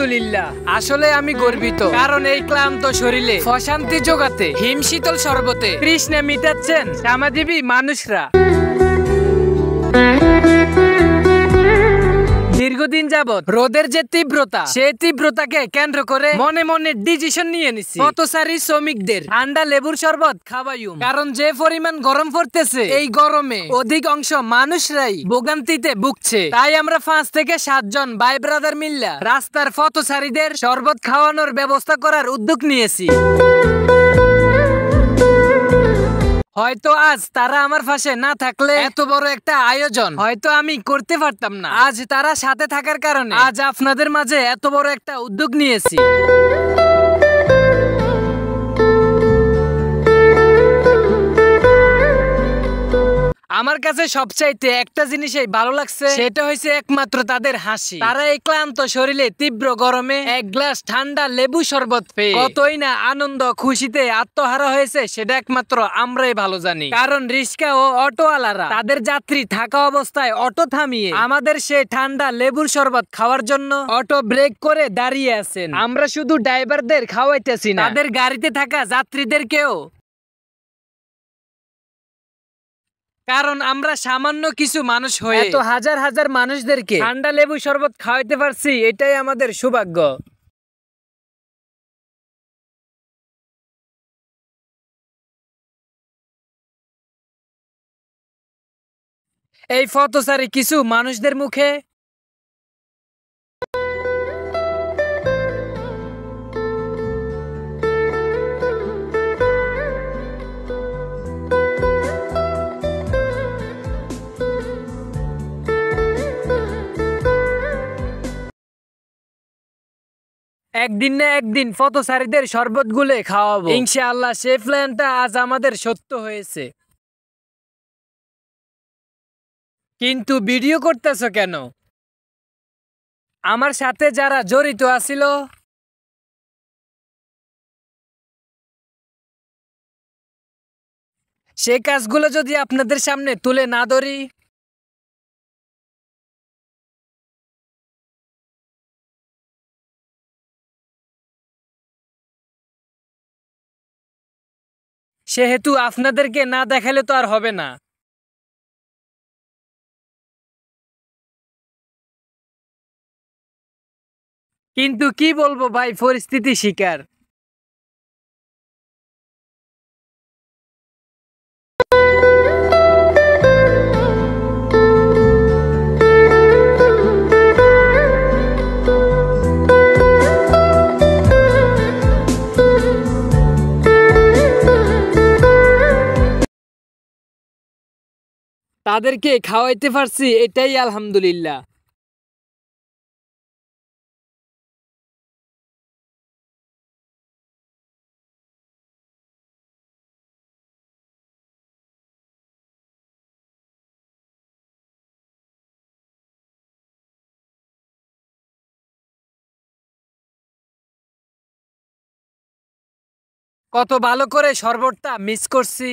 আলহামদুলিল্লাহ, আসলে আমি গর্বিত, কারণ এই ক্লান্ত শরীরে প্রশান্তি যোগাতে হিম শীতল শরবতে তৃষ্ণা মিটাচ্ছেন শ্রমজীবী মানুষরা। দীর্ঘদিন যাবত রোদের যে তীব্রতা, সেই তীব্রতাকে কেন্দ্র করে মনে মনে ডিসিশন নিয়ে নিছি পথচারী শ্রমিকদের ঠান্ডা লেবুর শরবত খাওয়াইম। কারণ যে পরিমাণ গরম পড়তেছে, এই গরমে অধিক অংশ মানুষরাই ভোগান্তিতে ভুগছে। তাই আমরা 5 থেকে 7 জন ভাই ব্রাদার মিল্লা রাস্তার পথচারীদের শরবত খাওয়ানোর ব্যবস্থা করার উদ্যোগ নিয়েছি। হয়তো আজ তারা আমার পাশে না থাকলে এত বড় একটা আয়োজন হয়তো আমি করতে পারতাম না। আজ তারা সাথে থাকার কারণে আজ আপনাদের মাঝে এত বড় একটা উদ্যোগ নিয়েছি। আমার কাছে সবচাইতে একটা জিনিসই ভালো লাগছে, সেটা হচ্ছে একমাত্র তাদের হাসি। তারা এই ক্লান্ত শরীরে তীব্র গরমে এক গ্লাস ঠান্ডা লেবু শরবত পেয়ে কতই না আনন্দ খুশিতে আত্মহারা হয়েছে, সেটা একমাত্র আমরাই ভালো জানি। কারণ রিক্সা ও অটোওয়ালারা তাদের যাত্রী থাকা অবস্থায় অটো থামিয়ে আমাদের সেই ঠান্ডা লেবুর শরবত খাওয়ার জন্য অটো ব্রেক করে দাঁড়িয়ে আছেন। আমরা শুধু ড্রাইভারদের খাওয়াইতেছি না, তাদের গাড়িতে থাকা যাত্রীদেরকেও। কারণ আমরা সামান্য কিছু মানুষ হয়ে এত হাজার হাজার মানুষদেরকে ঠান্ডা লেবু শরবত খাওয়াইতে পারছি, এটাই আমাদের সৌভাগ্য। এই পথচারী কিছু মানুষদের মুখে একদিন না একদিন পথচারীদের শরবত গুলে খাওয়াবো ইনশাআল্লাহ। সেই প্ল্যানটা আজ আমাদের সত্য হয়েছে। কিন্তু ভিডিও করতেছো কেন? আমার সাথে যারা জড়িত আছিল সেই কাজগুলো যদি আপনাদের সামনে তুলে না ধরি, সেহেতু আপনাদেরকে না দেখালে তো আর হবে না। কিন্তু কি বলবো ভাই, পরিস্থিতি শিকার। তাদেরকে খাওয়াইতে পারছি, এটাই আলহামদুলিল্লাহ। কত ভালো করে শরবতটা মিস করছি।